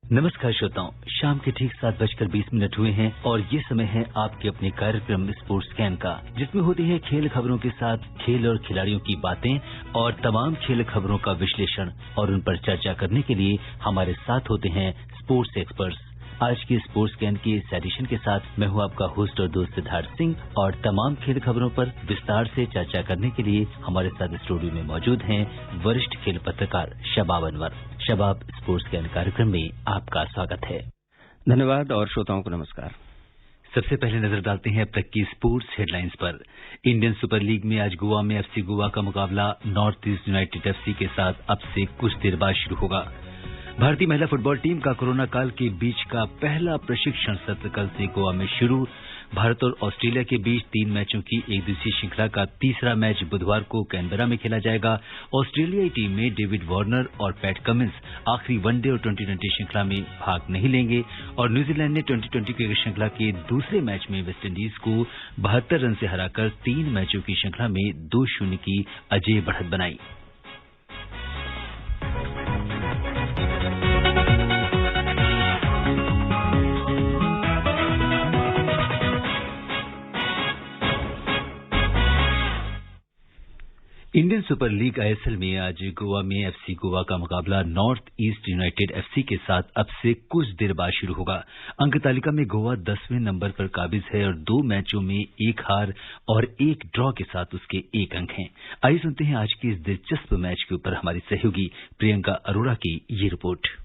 नमस्कार श्रोताओं, शाम के ठीक 7:20 हुए हैं और ये समय है आपके अपने कार्यक्रम स्पोर्ट्स स्कैन का, जिसमें होती है खेल खबरों के साथ खेल और खिलाड़ियों की बातें और तमाम खेल खबरों का विश्लेषण, और उन पर चर्चा करने के लिए हमारे साथ होते हैं स्पोर्ट्स एक्सपर्ट्स। आज के स्पोर्ट्स स्कैन की इस एडिशन के साथ मैं हूं आपका होस्ट और दोस्त सिद्धार्थ सिंह, और तमाम खेल खबरों पर विस्तार से चर्चा करने के लिए हमारे साथ स्टूडियो में मौजूद हैं वरिष्ठ खेल पत्रकार शबाब अनवर। शबाब, स्पोर्ट्स स्कैन कार्यक्रम में आपका स्वागत है। धन्यवाद और श्रोताओं को नमस्कार। सबसे पहले नजर डालते हैं अब तक की स्पोर्ट्स हेडलाइंस पर। इंडियन सुपर लीग में आज गोवा में एफसी गोवा का मुकाबला नॉर्थ ईस्ट यूनाइटेड एफसी के साथ अब से कुछ देर बाद शुरू होगा। भारतीय महिला फुटबॉल टीम का कोरोना काल के बीच का पहला प्रशिक्षण सत्र कल से गोवा में शुरू। भारत और ऑस्ट्रेलिया के बीच 3 मैचों की एक दिवसीय श्रृंखला का तीसरा मैच बुधवार को कैनबरा में खेला जाएगा। ऑस्ट्रेलियाई टीम में डेविड वार्नर और पैट कमिंस आखिरी वनडे और 2020 श्रृंखला में भाग नहीं लेंगे, और न्यूजीलैंड ने 2020 क्रिकेट श्रृंखला के दूसरे मैच में वेस्टइंडीज को 72 रन से हराकर 3 मैचों की श्रृंखला में 2-0 की अजेय बढ़त बनाई। इंडियन सुपर लीग आईएसएल में आज गोवा में एफसी गोवा का मुकाबला नॉर्थ ईस्ट यूनाइटेड एफसी के साथ अब से कुछ देर बाद शुरू होगा। अंक तालिका में गोवा 10वें नंबर पर काबिज है और 2 मैचों में 1 हार और 1 ड्रॉ के साथ उसके 1 अंक हैं। आइए सुनते हैं आज के इस दिलचस्प मैच के ऊपर हमारी सहयोगी प्रियंका अरोड़ा की ये report.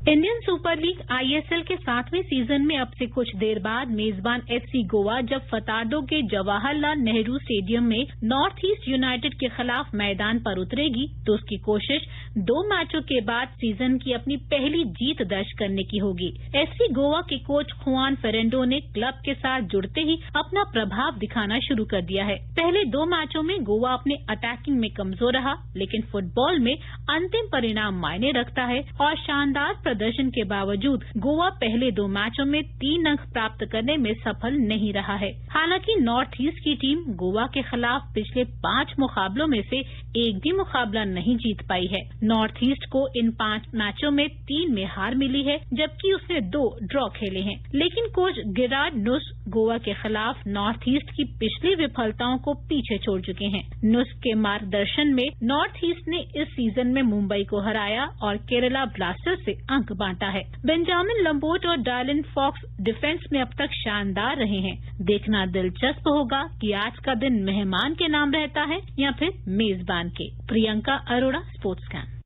Indian super league ISL के 7वें सीजन में अब से कुछ देर बाद मेजबान एफसी गोवा जब फतार्डो के जवाहरलाल नेहरू स्टेडियम में नॉर्थ ईस्ट यूनाइटेड के खिलाफ मैदान पर उतरेगी, तो उसकी कोशिश 2 मैचों के बाद सीजन की अपनी पहली जीत दर्ज करने की होगी। एफसी गोवा के कोच खुआन फेरेंडो ने क्लब के साथ जुड़ते ही अपना प्रभाव दिखाना शुरू कर दिया है। पहले 2 मैचों में गोवा अपने अटैकिंग में कमजोर रहा, लेकिन फुटबॉल में अंतिम परिणाम मायने रखता है और शानदार प्रदर्शन के बावजूद गोवा पहले 2 मैचों में 3 अंक प्राप्त करने में सफल नहीं रहा है। हालांकि नॉर्थ ईस्ट की टीम गोवा के खिलाफ पिछले 5 मुकाबलों में से एक भी मुकाबला नहीं जीत पाई है। नॉर्थ ईस्ट को इन 5 मैचों में 3 में हार मिली है, जबकि उसने 2 ड्रॉ खेले हैं। लेकिन कोच गिरार्ड नुस गोवा के खिलाफ नॉर्थ ईस्ट की पिछली विफलताओं को पीछे छोड़ चुके हैं। नुस के मार्गदर्शन में नॉर्थ ईस्ट ने इस सीजन में मुंबई को हराया और केरला ब्लास्टर्स से अंक बांटा है। बेंजामिन लंबोट और डायलन फॉक्स डिफेंस में अब तक शानदार रहे हैं। देखना दिलचस्प होगा कि आज का दिन मेहमान के नाम रहता है या फिर मेजबान के। Priyanka Arora, sports scan.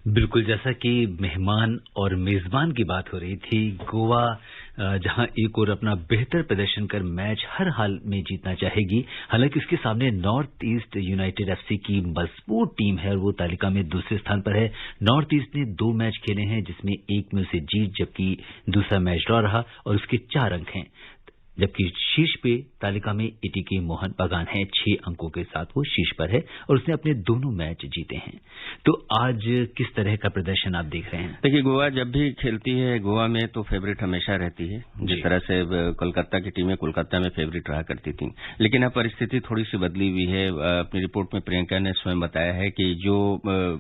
बिल्कुल, जैसा कि मेहमान और मेजबान की बात हो रही थी, गोवा जहां एक और अपना बेहतर प्रदर्शन कर मैच हर हाल में जीतना चाहेगी। हालांकि उसके सामने नॉर्थ ईस्ट यूनाइटेड एफसी की मजबूत टीम है और वो तालिका में दूसरे स्थान पर है। नॉर्थ ईस्ट ने 2 मैच खेले हैं, जिसमें एक में उसे जीत जबकि दूसरा मैच ड्रॉ रहा, और उसके 4 अंक हैं। जबकि शीर्ष पे तालिका में एटीके मोहन बागान है, 6 अंकों के साथ वो शीर्ष पर है और उसने अपने दोनों मैच जीते हैं। तो आज किस तरह का प्रदर्शन आप देख रहे हैं? देखिए, गोवा जब भी खेलती है, गोवा में तो फेवरेट हमेशा रहती है। जिस तरह से कोलकाता की टीमें कोलकाता में फेवरेट रहा करती थी, लेकिन अब परिस्थिति थोड़ी सी बदली हुई है। अपनी रिपोर्ट में प्रियंका ने स्वयं बताया है कि जो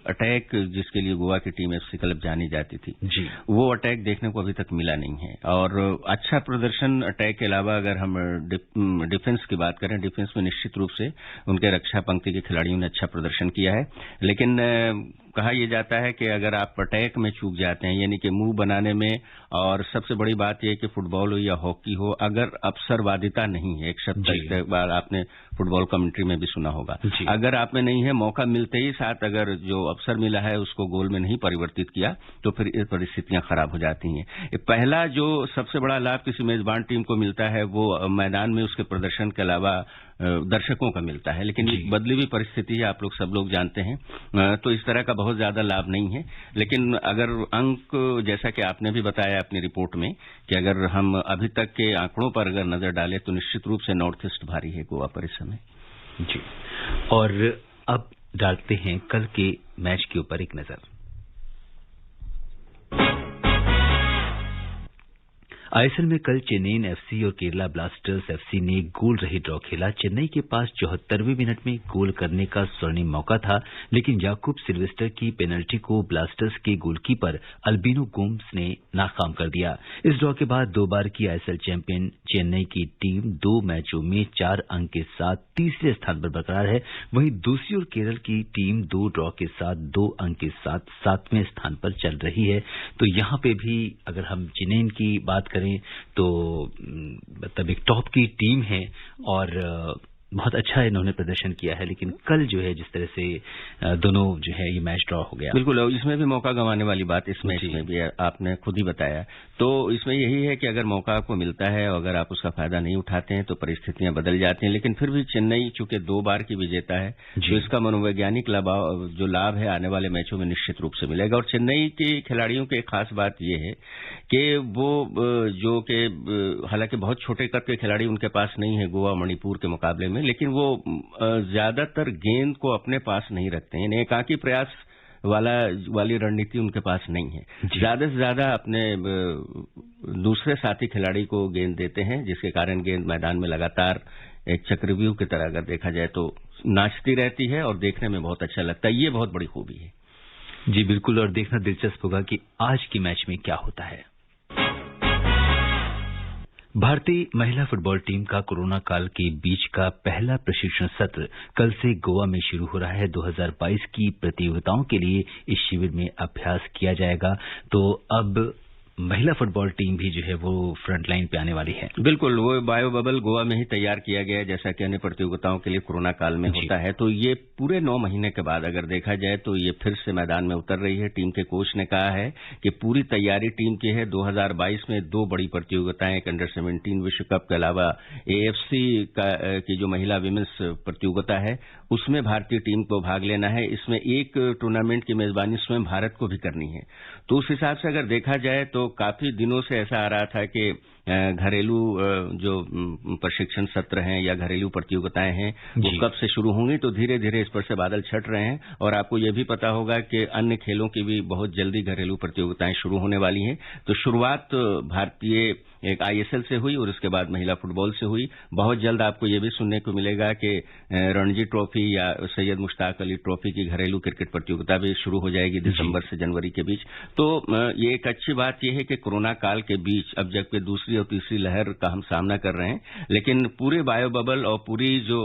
अटैक जिसके लिए गोवा की टीम एफसी क्लब जानी जाती थी, वो अटैक देखने को अभी तक मिला नहीं है। और अच्छा प्रदर्शन अटैक के अलावा अगर हम डिफेंस की बात करें, डिफेंस में निश्चित रूप से उनके रक्षा पंक्ति के खिलाड़ियों ने अच्छा प्रदर्शन किया है। लेकिन कहा यह जाता है कि अगर आप अटैक में चूक जाते हैं, यानी कि मूव बनाने में, और सबसे बड़ी बात यह है कि फुटबॉल हो या हॉकी हो, अगर अवसरवादिता नहीं है, एक शब्द एक बार आपने फुटबॉल कमेंट्री में भी सुना होगा, अगर आप में नहीं है, मौका मिलते ही साथ अगर जो अवसर मिला है उसको गोल में नहीं परिवर्तित किया, तो फिर ये परिस्थितियां खराब हो जाती हैं। पहला जो सबसे बड़ा लाभ किसी मेजबान टीम को मिलता है वो मैदान में उसके प्रदर्शन के अलावा दर्शकों का मिलता है। लेकिन बदली हुई परिस्थिति है, आप लोग सब लोग जानते हैं, तो इस तरह का बहुत ज्यादा लाभ नहीं है। लेकिन अगर अंक, जैसा कि आपने भी बताया अपनी रिपोर्ट में, कि अगर हम अभी तक के आंकड़ों पर अगर नजर डालें तो निश्चित रूप से नॉर्थ ईस्ट भारी है गोवा पर इस समय। जी, और अब डालते हैं कल के मैच के ऊपर एक नजर। आईएसएल में कल चेन्नई एफसी और केरला ब्लास्टर्स एफसी ने गोल रहित ड्रॉ खेला। चेन्नई के पास 74वें मिनट में गोल करने का स्वर्णिम मौका था, लेकिन याकूब सिल्वेस्टर की पेनल्टी को ब्लास्टर्स के गोलकीपर अल्बिनो गोम्स ने नाकाम कर दिया। इस ड्रॉ के बाद 2 बार की आईएसएल चैंपियन चेन्नई की टीम 2 मैचों में 4 अंक के साथ तीसरे स्थान पर बरकरार है। वहीं दूसरी ओर केरल की टीम 2 ड्रॉ के साथ 2 अंक के साथ 7वें स्थान पर चल रही है। तो यहां पे भी अगर हम चेन्नई की बात करें तो मतलब एक टॉप की टीम है और बहुत अच्छा इन्होंने प्रदर्शन किया है, लेकिन कल जो है जिस तरह से दोनों जो है ये मैच ड्रॉ हो गया। बिल्कुल, इसमें भी मौका गंवाने वाली बात इस मैच में भी आपने खुद ही बताया। तो इसमें यही है कि अगर मौका आपको मिलता है और अगर आप उसका फायदा नहीं उठाते हैं तो परिस्थितियां बदल जाती हैं। लेकिन फिर भी चेन्नई चूंकि 2 बार की विजेता है तो इसका मनोवैज्ञानिक जो लाभ है आने वाले मैचों में निश्चित रूप से मिलेगा। और चेन्नई के खिलाड़ियों की एक खास बात यह है कि वो जो कि हालांकि बहुत छोटे कद के खिलाड़ी उनके पास नहीं है गोवा मणिपुर के मुकाबले में, लेकिन वो ज्यादातर गेंद को अपने पास नहीं रखते हैं। एकाकी प्रयास वाली रणनीति उनके पास नहीं है। ज्यादा से ज्यादा अपने दूसरे साथी खिलाड़ी को गेंद देते हैं, जिसके कारण गेंद मैदान में लगातार एक चक्रव्यूह की तरह अगर देखा जाए तो नाचती रहती है और देखने में बहुत अच्छा लगता है। ये बहुत बड़ी खूबी है। जी बिल्कुल, और देखना दिलचस्प होगा कि आज की मैच में क्या होता है। भारतीय महिला फुटबॉल टीम का कोरोना काल के बीच का पहला प्रशिक्षण सत्र कल से गोवा में शुरू हो रहा है। 2022 की प्रतियोगिताओं के लिए इस शिविर में अभ्यास किया जाएगा। तो अब महिला फुटबॉल टीम भी जो है वो फ्रंटलाइन पे आने वाली है। बिल्कुल, वो बायो बबल गोवा में ही तैयार किया गया है, जैसा कि अन्य प्रतियोगिताओं के लिए कोरोना काल में होता है। तो ये पूरे 9 महीने के बाद अगर देखा जाए तो ये फिर से मैदान में उतर रही है। टीम के कोच ने कहा है कि पूरी तैयारी टीम की है। 2022 में 2 बड़ी प्रतियोगिताएं, एक अंडर 17 विश्व कप के अलावा एएफसी की जो महिला विमेंस प्रतियोगिता है उसमें भारतीय टीम को भाग लेना है। इसमें एक टूर्नामेंट की मेजबानी स्वयं भारत को भी करनी है। तो उस हिसाब से अगर देखा जाए तो काफी दिनों से ऐसा आ रहा था कि घरेलू जो प्रशिक्षण सत्र हैं या घरेलू प्रतियोगिताएं हैं वो कब से शुरू होंगी। तो धीरे धीरे इस पर से बादल छट रहे हैं और आपको ये भी पता होगा कि अन्य खेलों की भी बहुत जल्दी घरेलू प्रतियोगिताएं शुरू होने वाली हैं। तो शुरुआत भारतीय एक आईएसएल से हुई और उसके बाद महिला फुटबॉल से हुई। बहुत जल्द आपको ये भी सुनने को मिलेगा कि रणजी ट्रॉफी या सैयद मुश्ताक अली ट्रॉफी की घरेलू क्रिकेट प्रतियोगिता भी शुरू हो जाएगी दिसंबर से जनवरी के बीच। तो ये एक अच्छी बात यह है कि कोरोना काल के बीच अब जबकि दूसरी और तीसरी लहर का हम सामना कर रहे हैं, लेकिन पूरे बायो बबल और पूरी जो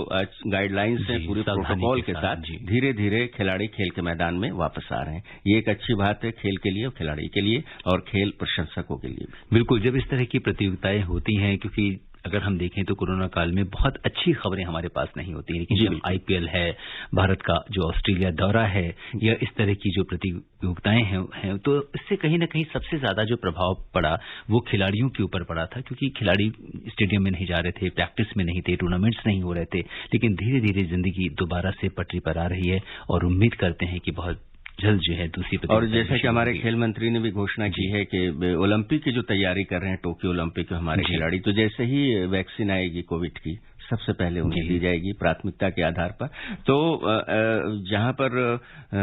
गाइडलाइंस हैं पूरे प्रोटोकॉल के साथ धीरे धीरे खिलाड़ी खेल के मैदान में वापस आ रहे हैं। ये एक अच्छी बात है खेल के लिए और खिलाड़ी के लिए और खेल प्रशंसकों के लिए भी। बिल्कुल, जब इस तरह की प्रतियोगिताएं होती हैं, क्योंकि अगर हम देखें तो कोरोना काल में बहुत अच्छी खबरें हमारे पास नहीं होती, लेकिन जब आईपीएल है, भारत का जो ऑस्ट्रेलिया दौरा है या इस तरह की जो प्रतियोगिताएं हैं तो इससे कहीं ना कहीं सबसे ज्यादा जो प्रभाव पड़ा वो खिलाड़ियों के ऊपर पड़ा था, क्योंकि खिलाड़ी स्टेडियम में नहीं जा रहे थे, प्रैक्टिस में नहीं थे, टूर्नामेंट्स नहीं हो रहे थे। लेकिन धीरे धीरे जिंदगी दोबारा से पटरी पर आ रही है और उम्मीद करते हैं कि बहुत जल्द जो है दूसरी और जैसे कि हमारे खेल मंत्री ने भी घोषणा की है कि ओलंपिक की जो तैयारी कर रहे हैं टोक्यो ओलंपिक के हमारे खिलाड़ी, तो जैसे ही वैक्सीन आएगी कोविड की सबसे पहले उन्हें दी जाएगी प्राथमिकता के आधार पर। तो जहां पर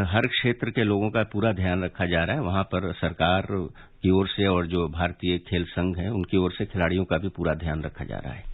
हर क्षेत्र के लोगों का पूरा ध्यान रखा जा रहा है वहां पर सरकार की ओर से और जो भारतीय खेल संघ है उनकी ओर से खिलाड़ियों का भी पूरा ध्यान रखा जा रहा है।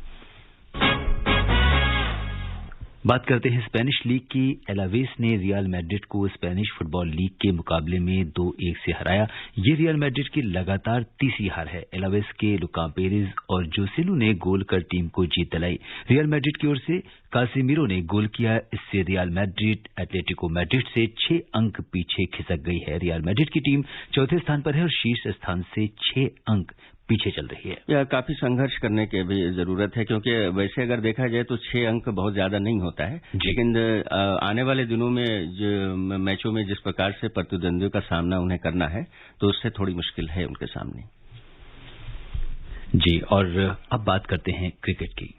बात करते हैं स्पेनिश लीग की। एलावेस ने रियल मैड्रिड को स्पेनिश फुटबॉल लीग के मुकाबले में 2-1 से हराया। ये रियल मैड्रिड की लगातार तीसरी हार है। एलावेस के लुका पेरेज और जोसेलू ने गोल कर टीम को जीत दिलाई। रियल मैड्रिड की ओर से कासिमिरो ने गोल किया। इससे रियल मैड्रिड एटलेटिको मैड्रिड से 6 अंक पीछे खिसक गई है। रियल मैड्रिड की टीम चौथे स्थान पर है और शीर्ष स्थान से 6 अंक पीछे चल रही है। यह काफी संघर्ष करने की भी जरूरत है, क्योंकि वैसे अगर देखा जाए तो 6 अंक बहुत ज्यादा नहीं होता है, लेकिन आने वाले दिनों में मैचों में जिस प्रकार से प्रतिद्वंदियों का सामना उन्हें करना है तो उससे थोड़ी मुश्किल है उनके सामने। जी, और अब बात करते हैं क्रिकेट की।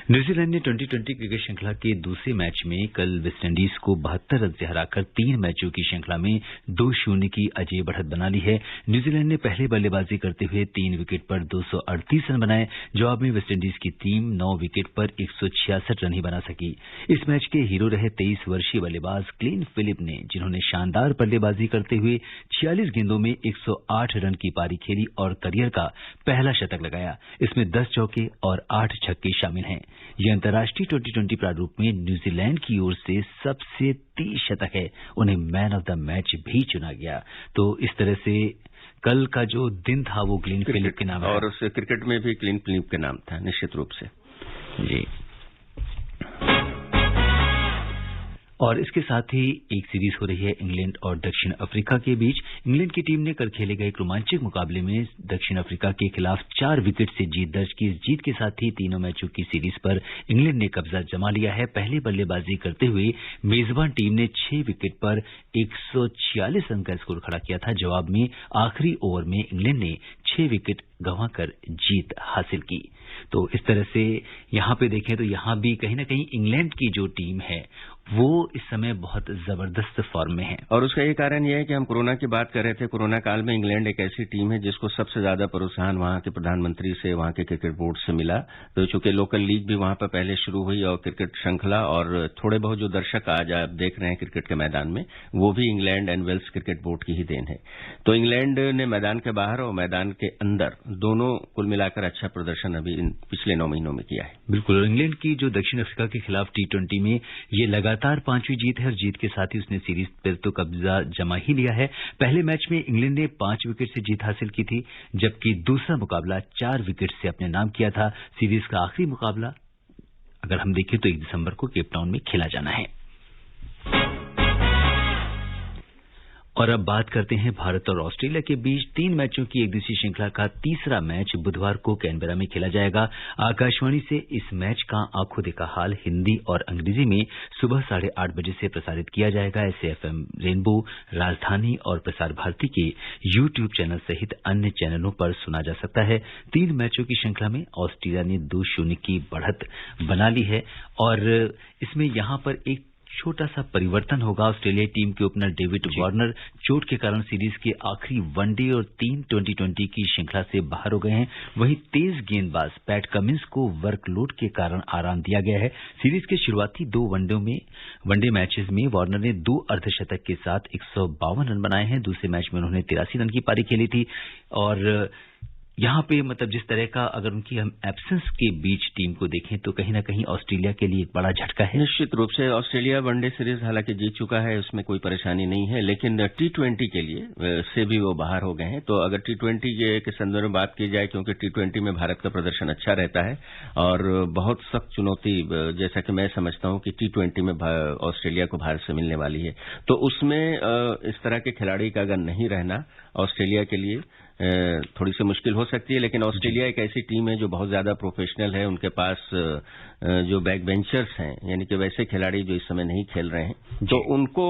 न्यूजीलैंड ने 2020 क्रिकेट श्रृंखला के दूसरे मैच में कल वेस्टइंडीज को 72 रन से हराकर 3 मैचों की श्रृंखला में 2-0 की अजेय बढ़त बना ली है। न्यूजीलैंड ने पहले बल्लेबाजी करते हुए 3 विकेट पर 238 रन बनाए। जवाब में वेस्टइंडीज की टीम 9 विकेट पर 166 रन ही बना सकी। इस मैच के हीरो रहे 23 वर्षीय बल्लेबाज क्लेन फिलिप ने, जिन्होंने शानदार बल्लेबाजी करते हुए 46 गेंदों में 108 रन की पारी खेली और करियर का पहला शतक लगाया। इसमें 10 चौके और 8 छक्के शामिल हैं। ये अंतर्राष्ट्रीय 2020 प्रारूप में न्यूजीलैंड की ओर से सबसे तेज शतक है। उन्हें मैन ऑफ द मैच भी चुना गया। तो इस तरह से कल का जो दिन था वो क्लीन फिलिप के नाम, और उस क्रिकेट में भी क्लीन फिलिप के नाम था निश्चित रूप से जी। और इसके साथ ही एक सीरीज हो रही है इंग्लैंड और दक्षिण अफ्रीका के बीच। इंग्लैंड की टीम ने कल खेले गए एक रोमांचक मुकाबले में दक्षिण अफ्रीका के खिलाफ 4 विकेट से जीत दर्ज की। इस जीत के साथ ही तीनों मैचों की सीरीज पर इंग्लैंड ने कब्जा जमा लिया है। पहले बल्लेबाजी करते हुए मेजबान टीम ने 6 विकेट पर 146 रन का स्कोर खड़ा किया था। जवाब में आखिरी ओवर में इंग्लैंड ने 6 विकेट गंवाकर जीत हासिल की। तो इस तरह से यहां पे देखें तो यहां भी कहीं ना कहीं इंग्लैंड की जो टीम है वो इस समय बहुत जबरदस्त फॉर्म में है। और उसका ये कारण यह है कि हम कोरोना की बात कर रहे थे। कोरोना काल में इंग्लैंड एक ऐसी टीम है जिसको सबसे ज्यादा प्रोत्साहन वहां के प्रधानमंत्री से, वहां के क्रिकेट बोर्ड से मिला। तो चूंकि लोकल लीग भी वहां पर पहले शुरू हुई और क्रिकेट श्रृंखला और थोड़े बहुत जो दर्शक आज आप देख रहे हैं क्रिकेट के मैदान में, वो भी England and Wales cricket board की ही देन है। तो इंग्लैंड ने मैदान के बाहर और मैदान के अंदर दोनों कुल मिलाकर अच्छा प्रदर्शन अभी पिछले 9 महीनों में किया है। बिल्कुल। इंग्लैंड की जो दक्षिण अफ्रीका के खिलाफ T20 में ये लगातार 5वीं जीत है और जीत के साथ ही उसने सीरीज पर तो कब्जा जमा ही लिया है। पहले मैच में इंग्लैंड ने 5 विकेट से जीत हासिल की थी, जबकि दूसरा मुकाबला 4 विकेट से अपने नाम किया था। सीरीज का आखिरी मुकाबला अगर हम देखें तो 1 दिसंबर को केपटाउन में खेला जाना है। और अब बात करते हैं भारत और ऑस्ट्रेलिया के बीच 3 मैचों की एक दिवसीय श्रृंखला का तीसरा मैच बुधवार को कैनबरा में खेला जाएगा। आकाशवाणी से इस मैच का आंखों देखा हाल हिंदी और अंग्रेजी में सुबह 8:30 बजे से प्रसारित किया जाएगा। इसे FM रेनबो, राजधानी और प्रसार भारती के YouTube चैनल सहित अन्य चैनलों पर सुना जा सकता है। 3 मैचों की श्रृंखला में ऑस्ट्रेलिया ने 2-0 की बढ़त बना ली है और इसमें यहां पर एक छोटा सा परिवर्तन होगा। ऑस्ट्रेलिया टीम के ओपनर डेविड वार्नर चोट के कारण सीरीज के आखिरी वनडे और 3 2020 की श्रृंखला से बाहर हो गए हैं। वहीं तेज गेंदबाज पैट कमिंस को वर्कलोड के कारण आराम दिया गया है। सीरीज के शुरुआती 2 वनडे मैचेस में वार्नर ने 2 अर्धशतक के साथ 152 रन बनाए हैं। दूसरे मैच में उन्होंने 83 रन की पारी खेली थी और यहां पे मतलब जिस तरह का अगर उनकी हम एब्सेंस के बीच टीम को देखें तो कहीं ना कहीं ऑस्ट्रेलिया के लिए एक बड़ा झटका है। निश्चित रूप से ऑस्ट्रेलिया वनडे सीरीज हालांकि जीत चुका है, उसमें कोई परेशानी नहीं है, लेकिन T20 के लिए से भी वो बाहर हो गए हैं। तो अगर T20 के संदर्भ में बात की जाए, क्योंकि T20 में भारत का प्रदर्शन अच्छा रहता है और बहुत सख्त चुनौती जैसा कि मैं समझता हूं कि T20 में ऑस्ट्रेलिया को भारत से मिलने वाली है। तो उसमें इस तरह के खिलाड़ी का अगर नहीं रहना ऑस्ट्रेलिया के लिए थोड़ी सी मुश्किल हो सकती है। लेकिन ऑस्ट्रेलिया एक ऐसी टीम है जो बहुत ज्यादा प्रोफेशनल है। उनके पास जो बैक बेंचर्स हैं, यानी कि वैसे खिलाड़ी जो इस समय नहीं खेल रहे हैं, तो उनको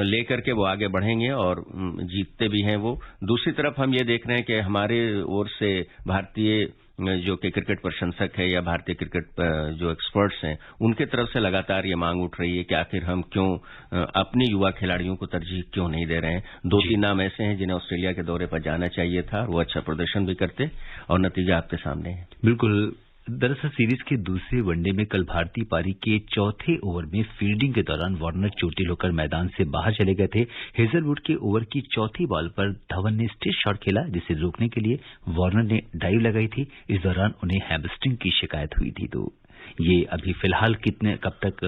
लेकर के वो आगे बढ़ेंगे और जीतते भी हैं वो। दूसरी तरफ हम ये देख रहे हैं कि हमारे ओर से भारतीय जो कि क्रिकेट प्रशंसक है या भारतीय क्रिकेट जो एक्सपर्ट्स हैं, उनके तरफ से लगातार ये मांग उठ रही है कि आखिर हम क्यों अपने युवा खिलाड़ियों को तरजीह क्यों नहीं दे रहे हैं। 2-3 नाम ऐसे हैं जिन्हें ऑस्ट्रेलिया के दौरे पर जाना चाहिए था, वो अच्छा प्रदर्शन भी करते और नतीजा आपके सामने है। बिल्कुल। दरअसल सीरीज के दूसरे वनडे में कल भारतीय पारी के चौथे ओवर में फील्डिंग के दौरान वार्नर चोटिल होकर मैदान से बाहर चले गए थे। हेजलवुड के ओवर की चौथी बॉल पर धवन ने स्ट्रेट शॉट खेला, जिसे रोकने के लिए वार्नर ने डाइव लगाई थी। इस दौरान उन्हें हैमस्ट्रिंग की शिकायत हुई थी। तो ये अभी फिलहाल कब तक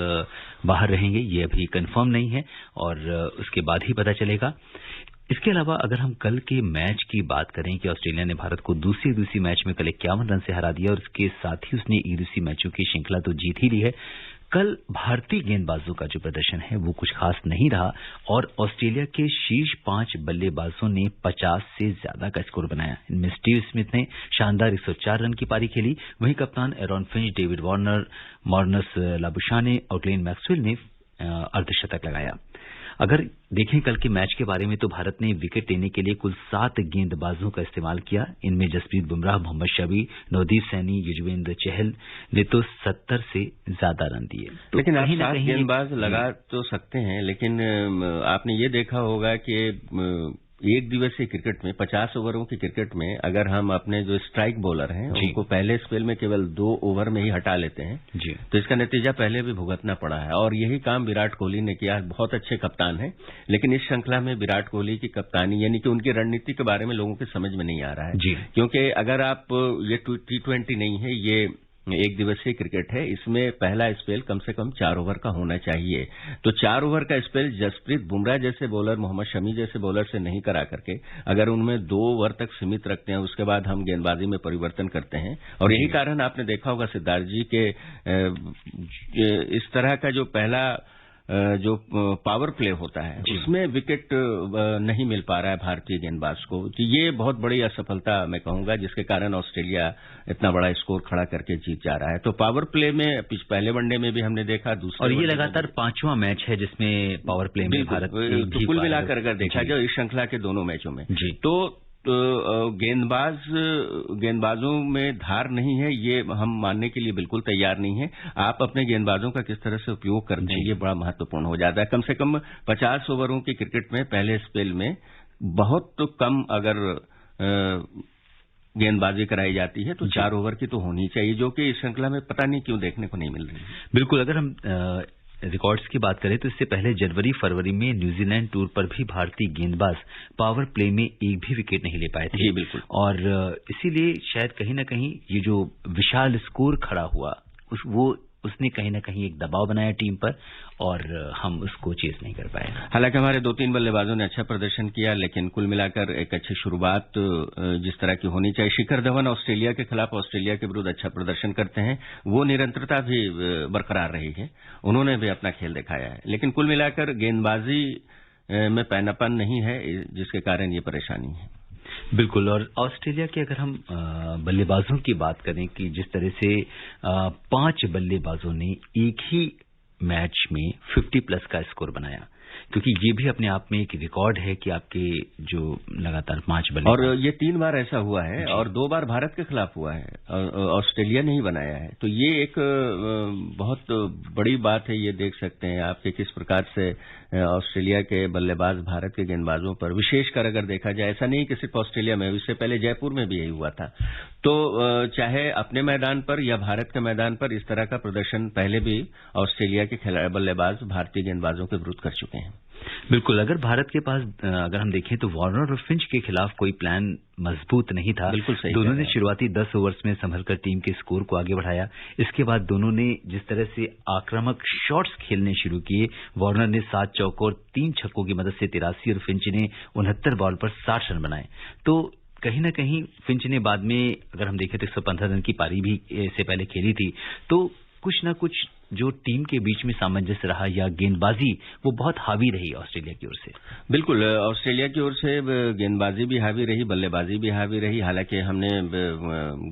बाहर रहेंगे ये अभी कंफर्म नहीं है और उसके बाद ही पता चलेगा। इसके अलावा अगर हम कल के मैच की बात करें कि ऑस्ट्रेलिया ने भारत को दूसरी मैच में कल 51 रन से हरा दिया और इसके साथ ही उसने एक दूसरी मैचों की श्रृंखला तो जीत ही ली है। कल भारतीय गेंदबाजों का जो प्रदर्शन है वो कुछ खास नहीं रहा और ऑस्ट्रेलिया के शीर्ष 5 बल्लेबाजों ने 50 से ज्यादा का स्कोर बनाया। इनमें स्टीव स्मिथ ने शानदार 104 रन की पारी खेली। वहीं कप्तान Aaron Finch, David Warner, Marnus Labuschagne और ग्लेन मैक्सवेल ने अर्धशतक लगाया। अगर देखें कल के मैच के बारे में तो भारत ने विकेट लेने के लिए कुल 7 गेंदबाजों का इस्तेमाल किया। इनमें जसप्रीत बुमराह, मोहम्मद शमी, नवदीप सैनी, युजवेंद्र चहल ने तो 70 से ज्यादा रन दिए। तो लेकिन आप 7 गेंदबाज लगा तो सकते हैं, लेकिन आपने ये देखा होगा कि एक दिवसीय क्रिकेट में 50 ओवरों की क्रिकेट में अगर हम अपने जो स्ट्राइक बॉलर हैं उनको पहले स्पेल में केवल 2 ओवर में ही हटा लेते हैं तो इसका नतीजा पहले भी भुगतना पड़ा है। और यही काम विराट कोहली ने किया। बहुत अच्छे कप्तान हैं, लेकिन इस श्रृंखला में विराट कोहली की कप्तानी यानी कि उनकी रणनीति के बारे में लोगों के समझ में नहीं आ रहा है। क्योंकि अगर आप ये T20 नहीं है, ये एक दिवसीय क्रिकेट है, इसमें पहला स्पेल कम से कम 4 ओवर का होना चाहिए। तो 4 ओवर का स्पेल जसप्रीत बुमराह जैसे बॉलर, मोहम्मद शमी जैसे बॉलर से नहीं करा करके अगर उनमें 2 ओवर तक सीमित रखते हैं, उसके बाद हम गेंदबाजी में परिवर्तन करते हैं। और यही कारण आपने देखा होगा सिद्धार्थ जी के इस तरह का जो पहला जो पावर प्ले होता है उसमें विकेट नहीं मिल पा रहा है भारतीय गेंदबाज को। तो ये बहुत बड़ी असफलता मैं कहूंगा, जिसके कारण ऑस्ट्रेलिया इतना बड़ा स्कोर खड़ा करके जीत जा रहा है। तो पावर प्ले में पहले वनडे में भी हमने देखा, दूसरे और ये लगातार 5वां मैच है जिसमें पावर प्ले में भारत तो कुल मिलाकर अगर देखा जाए इस श्रृंखला के दोनों मैचों में तो गेंदबाजों में धार नहीं है, ये हम मानने के लिए बिल्कुल तैयार नहीं है। आप अपने गेंदबाजों का किस तरह से उपयोग करते हैं ये बड़ा महत्वपूर्ण हो जाता है। कम से कम 50 ओवरों की क्रिकेट में पहले स्पेल में बहुत कम अगर गेंदबाजी कराई जाती है तो 4 ओवर की तो होनी चाहिए, जो कि इस श्रृंखला में पता नहीं क्यों देखने को नहीं मिल रही है। बिल्कुल, अगर हम रिकॉर्ड्स की बात करें तो इससे पहले जनवरी-फरवरी में न्यूजीलैंड टूर पर भी भारतीय गेंदबाज पावर प्ले में एक भी विकेट नहीं ले पाए थे। जी बिल्कुल। और इसीलिए शायद कहीं न कहीं ये जो विशाल स्कोर खड़ा हुआ उसने कहीं न कहीं एक दबाव बनाया टीम पर और हम उसको चेस नहीं कर पाए। हालांकि हमारे 2-3 बल्लेबाजों ने अच्छा प्रदर्शन किया, लेकिन कुल मिलाकर एक अच्छी शुरुआत जिस तरह की होनी चाहिए। शिखर धवन ऑस्ट्रेलिया के खिलाफ, ऑस्ट्रेलिया के विरुद्ध अच्छा प्रदर्शन करते हैं, वो निरंतरता भी बरकरार रही है, उन्होंने भी अपना खेल दिखाया है। लेकिन कुल मिलाकर गेंदबाजी में पैनापन नहीं है, जिसके कारण ये परेशानी है। बिल्कुल। और ऑस्ट्रेलिया के अगर हम बल्लेबाजों की बात करें कि जिस तरह से 5 बल्लेबाजों ने एक ही मैच में 50+ का स्कोर बनाया, क्योंकि ये भी अपने आप में एक रिकॉर्ड है कि आपके जो लगातार 5 बल्लेबाज, और ये 3 बार ऐसा हुआ है और 2 बार भारत के खिलाफ हुआ है, ऑस्ट्रेलिया ने ही बनाया है। तो ये एक बहुत बड़ी बात है। ये देख सकते हैं आप कि किस प्रकार से ऑस्ट्रेलिया के बल्लेबाज भारत के गेंदबाजों पर, विशेषकर अगर देखा जाए, ऐसा नहीं कि सिर्फ ऑस्ट्रेलिया में, इससे पहले जयपुर में भी यही हुआ था। तो चाहे अपने मैदान पर या भारत के मैदान पर इस तरह का प्रदर्शन पहले भी ऑस्ट्रेलिया के बल्लेबाज भारतीय गेंदबाजों के विरुद्ध कर चुके हैं। बिल्कुल। अगर भारत के पास अगर हम देखें तो वार्नर और फिंच के खिलाफ कोई प्लान मजबूत नहीं था। बिल्कुल सही। दोनों ने शुरुआती 10 ओवर्स में संभलकर टीम के स्कोर को आगे बढ़ाया। इसके बाद दोनों ने जिस तरह से आक्रामक शॉट्स खेलने शुरू किए, वार्नर ने 7 चौकों और 3 छक्कों की मदद से 83 और फिंच ने 69 बॉल पर 60 रन बनाए। तो कहीं न कहीं फिंच ने बाद में अगर हम देखें तो 115 रन की पारी भी इससे पहले खेली थी। तो कुछ न कुछ जो टीम के बीच में सामंजस्य रहा या गेंदबाजी वो बहुत हावी रही ऑस्ट्रेलिया की ओर से। बिल्कुल, ऑस्ट्रेलिया की ओर से गेंदबाजी भी हावी रही, बल्लेबाजी भी हावी रही। हालांकि हमने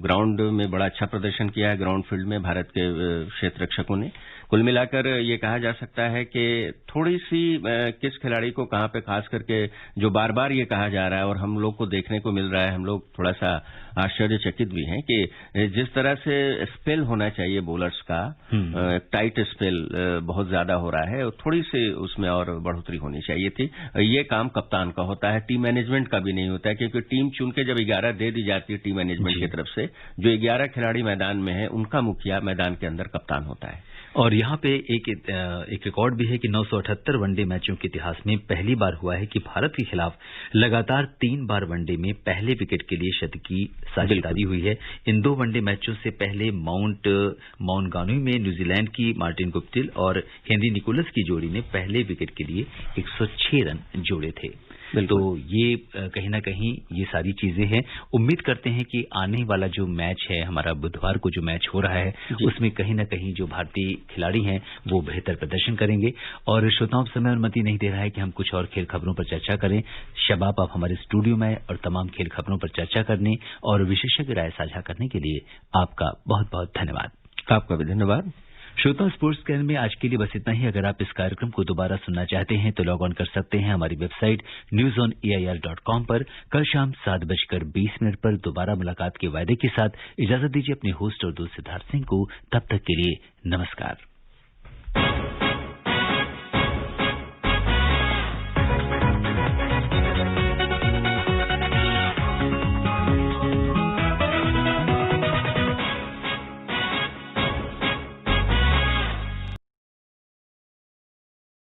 ग्राउंड में बड़ा अच्छा प्रदर्शन किया है, ग्राउंड फील्ड में भारत के क्षेत्र रक्षकों ने। कुल मिलाकर ये कहा जा सकता है कि थोड़ी सी किस खिलाड़ी को कहां पे, खास करके जो बार बार ये कहा जा रहा है और हम लोग को देखने को मिल रहा है, हम लोग थोड़ा सा आश्चर्यचकित भी हैं कि जिस तरह से स्पेल होना चाहिए बॉलर्स का, टाइट स्पेल बहुत ज्यादा हो रहा है, थोड़ी सी उसमें और बढ़ोतरी होनी चाहिए थी। ये काम कप्तान का होता है, टीम मैनेजमेंट का भी नहीं होता है, क्योंकि टीम चुन के जब 11 दे दी जाती है टीम मैनेजमेंट की तरफ से, जो 11 खिलाड़ी मैदान में है उनका मुखिया मैदान के अंदर कप्तान होता है। और यहाँ पे एक रिकॉर्ड भी है कि 978 वनडे मैचों के इतिहास में पहली बार हुआ है कि भारत के खिलाफ लगातार 3 बार वनडे में पहले विकेट के लिए शतकी साझेदारी हुई है। इन 2 वनडे मैचों से पहले माउंटगानुई में न्यूजीलैंड की मार्टिन गुप्टिल और हेनरी निकोलस की जोड़ी ने पहले विकेट के लिए 106 रन जोड़े थे। तो ये कहीं ना कहीं ये सारी चीजें हैं। उम्मीद करते हैं कि आने वाला जो मैच है हमारा, बुधवार को जो मैच हो रहा है, उसमें कहीं ना कहीं जो भारतीय खिलाड़ी हैं वो बेहतर प्रदर्शन करेंगे। और श्रोताओं, समय अनुमति नहीं दे रहा है कि हम कुछ और खेल खबरों पर चर्चा करें। शबाब, आप हमारे स्टूडियो में और तमाम खेल खबरों पर चर्चा करने और विशेषज्ञ राय साझा करने के लिए आपका बहुत बहुत धन्यवाद। आपका भी धन्यवाद। श्रोता, स्पोर्ट्स कैन में आज के लिए बस इतना ही। अगर आप इस कार्यक्रम को दोबारा सुनना चाहते हैं तो लॉग ऑन कर सकते हैं हमारी वेबसाइट newsonair.com पर। कल शाम 7:20 पर दोबारा मुलाकात के वायदे के साथ इजाजत दीजिए अपने होस्ट और दोस्त सिद्धार्थ सिंह को। तब तक के लिए नमस्कार।